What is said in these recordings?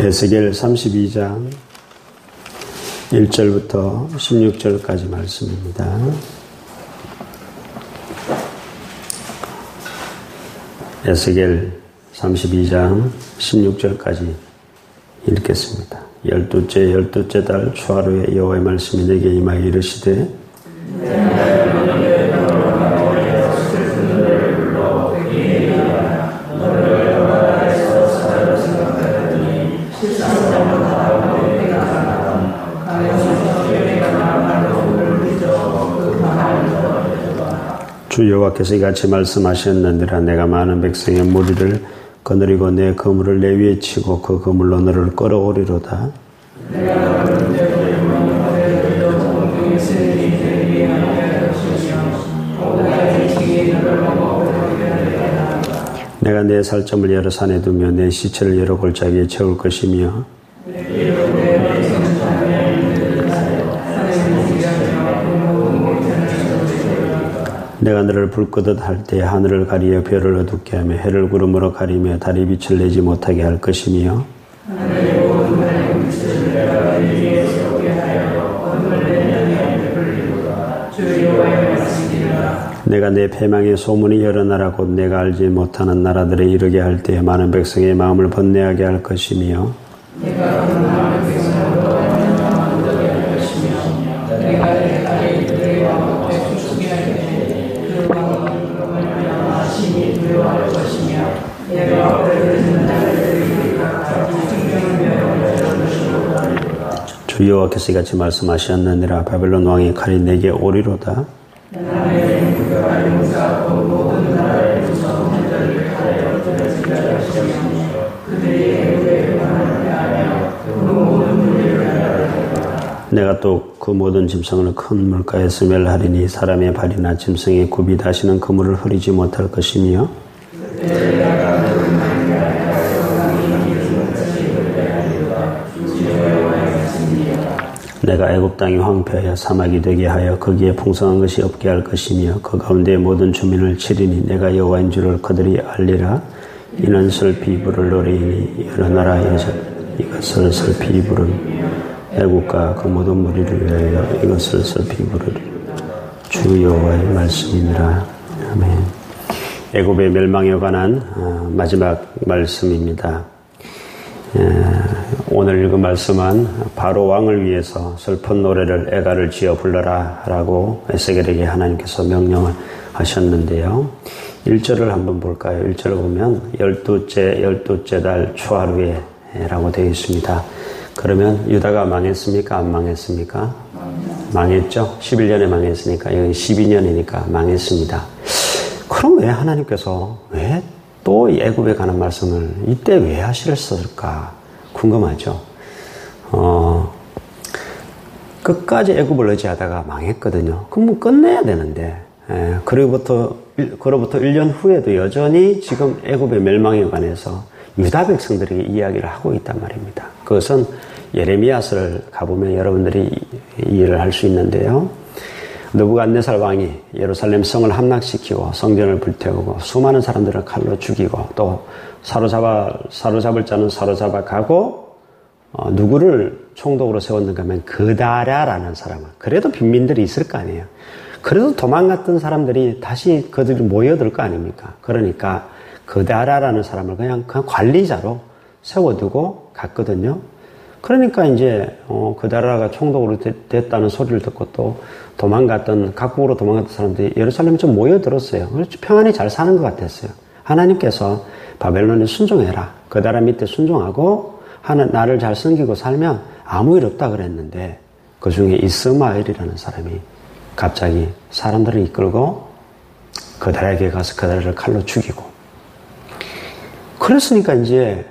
에스겔 32장 1절부터 16절까지 말씀입니다. 에스겔 32장 16절까지 읽겠습니다. 12째 달 초하루에 여호와의 말씀이 내게 임하여 이르시되 주 여호와께서 이같이 말씀하셨느니라. 내가 많은 백성의 무리를 거느리고 내 그물을 내 위에 치고 그 그물로 너를 끌어오리로다. 내가 내 살점을 여러 산에 두며 내 시체를 여러 골짜기에 채울 것이며 내가 너를 불 끄듯 할 때 하늘을 가리어 별을 어둡게 하며 해를 구름으로 가리며 달이 빛을 내지 못하게 할 것이며 내가 내 패망의 소문이 여러 나라 곧 내가 알지 못하는 나라들에 이르게 할 때 많은 백성의 마음을 번뇌하게 할 것이며 주 여호와께서 이같이 말씀하셨느니라. 바벨론 왕의 칼이 내게 오리로다. 내가 또 그 모든 짐승을 큰 물가에서 멸하리니 사람의 발이나 짐승의 굽이 다시는 그물을 흐리지 못할 것이며 내가 애굽 땅이 황폐하여 사막이 되게 하여 거기에 풍성한 것이 없게 할 것이며 그 가운데 모든 주민을 치리니 내가 여호와인 줄을 그들이 알리라. 이는 슬피 부를 노래이니 여러 나라의 이것을 슬피 부른 애국과 그 모든 무리를 위하여 이것을 슬피 부르리. 주 여호와의 말씀이니라. 아멘. 애굽의 멸망에 관한 마지막 말씀입니다. 오늘 읽은 말씀은 바로 왕을 위해서 슬픈 노래를 애가를 지어 불러라 라고 에스겔에게 하나님께서 명령을 하셨는데요. 1절을 한번 볼까요? 1절을 보면 12째 달 초하루에 라고 되어 있습니다. 그러면 유다가 망했습니까? 안 망했습니까? 망했죠. 11년에 망했으니까 여기 12년이니까 망했습니다. 그럼 왜 하나님께서 왜 또 애굽에 관한 말씀을 이때 왜 하셨을까 궁금하죠. 끝까지 애굽을 의지하다가 망했거든요. 그럼 뭐 끝내야 되는데 그로부터 1년 후에도 여전히 지금 애굽의 멸망에 관해서 유다 백성들에게 이야기를 하고 있단 말입니다. 그것은 예레미야서를 가보면 여러분들이 이해를 할 수 있는데요. 느부갓네살 왕이 예루살렘 성을 함락시키고 성전을 불태우고 수많은 사람들을 칼로 죽이고 또 사로잡을 자는 사로잡아 가고 누구를 총독으로 세웠는가 하면 그다랴라는 사람을. 그래도 빈민들이 있을 거 아니에요. 그래도 도망갔던 사람들이 다시 그들이 모여들 거 아닙니까? 그러니까 그다랴라는 사람을 그냥 관리자로 세워두고 갔거든요. 그러니까 이제 그다랴가 총독으로 됐다는 소리를 듣고 또 각국으로 도망갔던 사람들이 예루살렘에 좀 모여들었어요. 그래서 평안히 잘 사는 것 같았어요. 하나님께서 바벨론에 순종해라. 그다랴 밑에 순종하고 나를 잘 섬기고 살면 아무 일 없다 그랬는데 그 중에 이스마엘이라는 사람이 갑자기 사람들을 이끌고 그다랴에게 가서 그다랴를 칼로 죽이고 그랬으니까 이제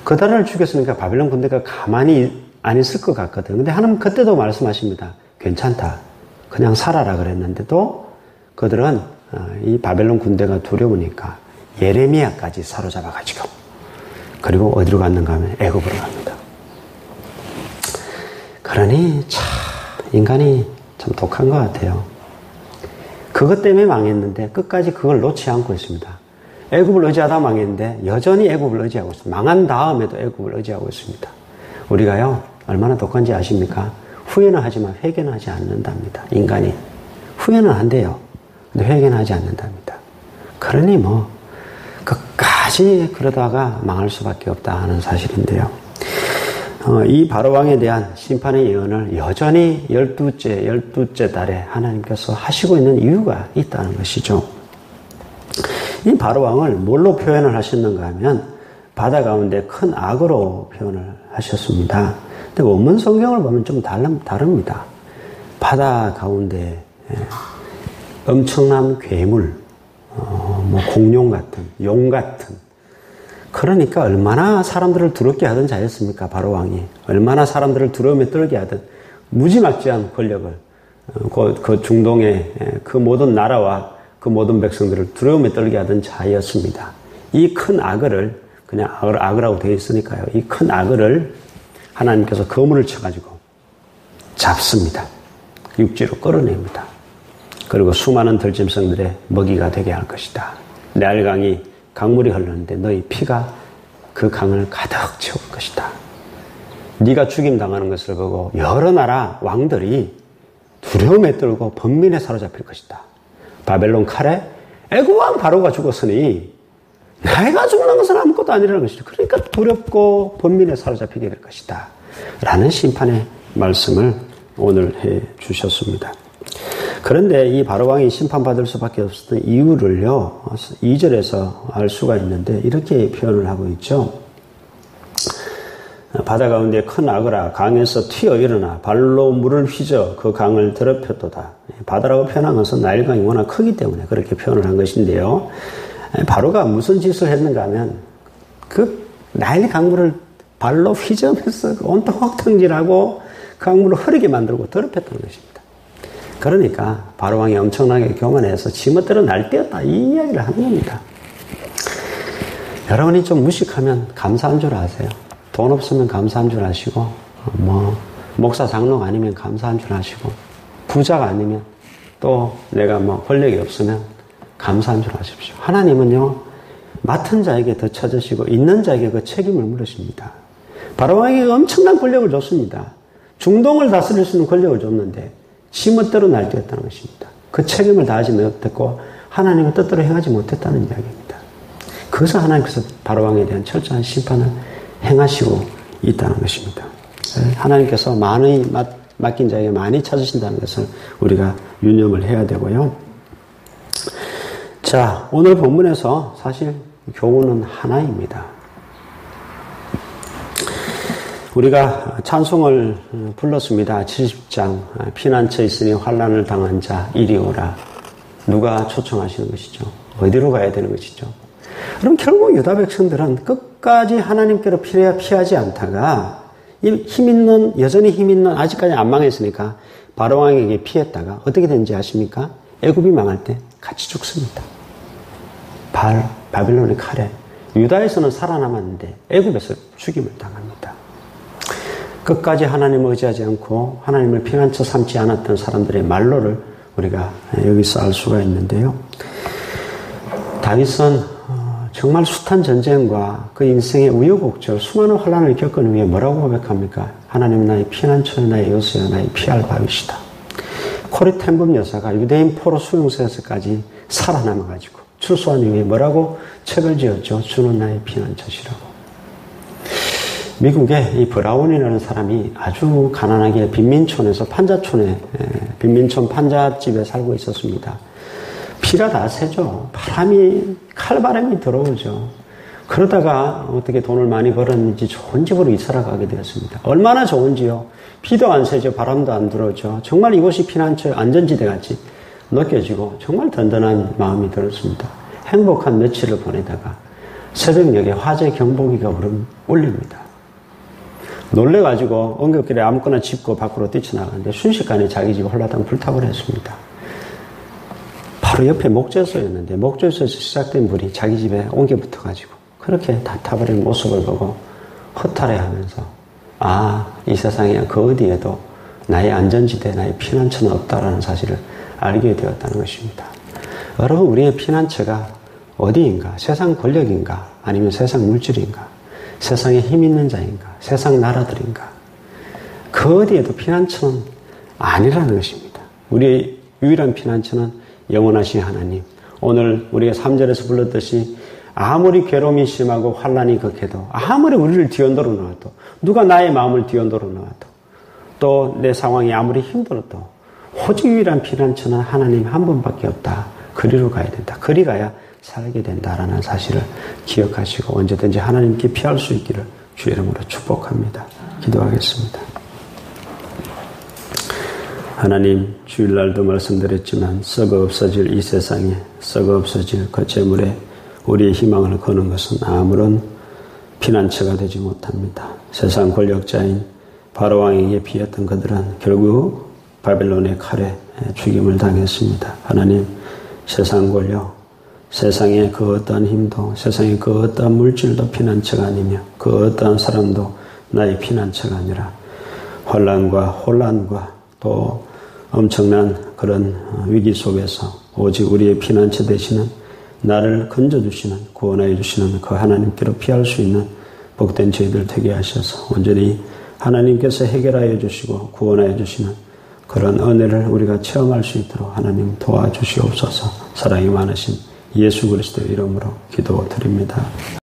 그다랴를 죽였으니까 바벨론 군대가 가만히 안 있을 것 같거든. 근데 하나님 그때도 말씀하십니다. 괜찮다. 그냥 살아라 그랬는데도 그들은 이 바벨론 군대가 두려우니까 예레미야까지 사로잡아가지고 그리고 어디로 갔는가 하면 애굽으로 갑니다. 그러니 참 인간이 참 독한 것 같아요. 그것 때문에 망했는데 끝까지 그걸 놓지 않고 있습니다. 애굽을 의지하다 망했는데 여전히 애굽을 의지하고 있습니다. 망한 다음에도 애굽을 의지하고 있습니다. 우리가요, 얼마나 독한지 아십니까? 후회는 하지만 회개는 하지 않는답니다. 인간이. 후회는 한대요. 근데 회개는 하지 않는답니다. 그러니 뭐 끝까지 그러다가 망할 수밖에 없다 하는 사실인데요. 이 바로왕에 대한 심판의 예언을 여전히 12째 달에 하나님께서 하시고 있는 이유가 있다는 것이죠. 이 바로왕을 뭘로 표현을 하셨는가 하면 바다 가운데 큰 악으로 표현을 하셨습니다. 근데 원문 성경을 보면 좀 다릅니다. 바다 가운데 엄청난 괴물, 뭐 공룡 같은, 용 같은, 그러니까 얼마나 사람들을 두렵게 하던 자였습니까? 바로왕이. 얼마나 사람들을 두려움에 떨게 하던 무지막지한 권력을 그 중동의 그 모든 나라와 그 모든 백성들을 두려움에 떨게 하던 자였습니다. 이 큰 악을, 그냥 악이라고 되어 있으니까요. 이 큰 악을 하나님께서 거물을 쳐가지고 잡습니다. 육지로 끌어냅니다. 그리고 수많은 들짐승들의 먹이가 되게 할 것이다. 내알강이 강물이 흐르는데 너희 피가 그 강을 가득 채울 것이다. 네가 죽임당하는 것을 보고 여러 나라 왕들이 두려움에 떨고 번민에 사로잡힐 것이다. 바벨론 칼에 애굽 왕 바로가 죽었으니 내가 죽는 것은 아무것도 아니라는 것이다. 그러니까 두렵고 번민에 사로잡히게 될 것이다. 라는 심판의 말씀을 오늘 해 주셨습니다. 그런데 이 바로왕이 심판받을 수밖에 없었던 이유를요, 2절에서 알 수가 있는데 이렇게 표현을 하고 있죠. 바다 가운데 큰 악어라 강에서 튀어 일어나 발로 물을 휘저 그 강을 더럽혔도다. 바다라고 표현한 것은 나일강이 워낙 크기 때문에 그렇게 표현을 한 것인데요. 바로가 무슨 짓을 했는가 하면 그 나일 강물을 발로 휘저으면서 온통 흙탕질하고 그 강물을 흐르게 만들고 더럽혔다는 것입니다. 그러니까 바로왕이 엄청나게 교만해서 지멋대로 날뛰었다 이 이야기를 하는 겁니다. 여러분이 좀 무식하면 감사한 줄 아세요. 돈 없으면 감사한 줄 아시고 뭐 목사 장로가 아니면 감사한 줄 아시고 부자가 아니면 또 내가 뭐 권력이 없으면 감사한 줄 아십시오. 하나님은요 맡은 자에게 더 찾으시고 있는 자에게 그 책임을 물으십니다. 바로왕에게 엄청난 권력을 줬습니다. 중동을 다스릴 수 있는 권력을 줬는데 지멋대로 날뛰었다는 것입니다. 그 책임을 다하지 못했고 하나님의 뜻대로 행하지 못했다는 이야기입니다. 그래서 하나님께서 바로왕에 대한 철저한 심판을 행하시고 있다는 것입니다. 하나님께서 많이 맡긴 자에게 많이 찾으신다는 것을 우리가 유념을 해야 되고요. 자, 오늘 본문에서 사실 교훈은 하나입니다. 우리가 찬송을 불렀습니다. 70장 피난처에 있으니 환난을 당한 자 이리 오라. 누가 초청하시는 것이죠? 어디로 가야 되는 것이죠? 그럼 결국 유다 백성들은 끝까지 하나님께로 피하지 않다가 여전히 힘 있는 아직까지 안 망했으니까 바로왕에게 피했다가 어떻게 되는지 아십니까? 애굽이 망할 때 같이 죽습니다. 바빌론의 칼에 유다에서는 살아남았는데 애굽에서 죽임을 당합니다. 끝까지 하나님을 의지하지 않고 하나님을 피난처 삼지 않았던 사람들의 말로를 우리가 여기서 알 수가 있는데요. 다윗은 정말 숱한 전쟁과 그 인생의 우여곡절, 수많은 환난을 겪은 후에 뭐라고 고백합니까? 하나님은 나의 피난처여, 나의 요새여, 나의 피할 바위시다. 코리 템범 여사가 유대인 포로 수용소에서까지 살아남아가지고 출소한 이후에 뭐라고 책을 지었죠? 주는 나의 피난처시라고. 미국에 이 브라운이라는 사람이 아주 가난하게 빈민촌에서 빈민촌 판잣집에 살고 있었습니다. 피가 다 새죠. 칼바람이 들어오죠. 그러다가 어떻게 돈을 많이 벌었는지 좋은 집으로 이사를 가게 되었습니다. 얼마나 좋은지요. 피도 안 새죠. 바람도 안 들어오죠. 정말 이곳이 피난처 안전지대 같이 느껴지고 정말 든든한 마음이 들었습니다. 행복한 며칠을 보내다가 새벽녘에 화재 경보기가 울립니다. 놀래가지고 엉겹길에 아무거나 짚고 밖으로 뛰쳐나가는데 순식간에 자기 집 홀라당 불타버렸습니다. 바로 옆에 목재소였는데 목재소에서 시작된 불이 자기 집에 옮겨 붙어가지고 그렇게 다 타버린 모습을 보고 허탈해하면서 이 세상에 그 어디에도 나의 안전지대, 나의 피난처는 없다라는 사실을 알게 되었다는 것입니다. 여러분, 우리의 피난처가 어디인가? 세상 권력인가? 아니면 세상 물질인가? 세상에 힘 있는 자인가? 세상 나라들인가? 그 어디에도 피난처는 아니라는 것입니다. 우리의 유일한 피난처는 영원하신 하나님. 오늘 우리가 3절에서 불렀듯이 아무리 괴로움이 심하고 환란이 극해도, 아무리 우리를 뒤흔들어 놓아도, 누가 나의 마음을 뒤흔들어 놓아도, 또 내 상황이 아무리 힘들어도 오직 유일한 피난처는 하나님 한 분밖에 없다. 그리로 가야 된다. 그리 가야 살게 된다라는 사실을 기억하시고 언제든지 하나님께 피할 수 있기를 주의 이름으로 축복합니다. 기도하겠습니다. 하나님, 주일날도 말씀드렸지만 썩어 없어질 이 세상에 썩어 없어질 그 재물에 우리의 희망을 거는 것은 아무런 피난처가 되지 못합니다. 세상 권력자인 바로왕에게 피했던 그들은 결국 바벨론의 칼에 죽임을 당했습니다. 하나님, 세상 권력, 세상의 그 어떠한 힘도, 세상의 그 어떠한 물질도 피난처가 아니며 그 어떠한 사람도 나의 피난처가 아니라 환난과 혼란과 또 엄청난 그런 위기 속에서 오직 우리의 피난처 되시는 나를 건져주시는, 구원하여 주시는 그 하나님께로 피할 수 있는 복된 저희들 되게 하셔서 온전히 하나님께서 해결하여 주시고 구원하여 주시는 그런 은혜를 우리가 체험할 수 있도록 하나님 도와주시옵소서. 사랑이 많으신 예수 그리스도의 이름으로 기도드립니다.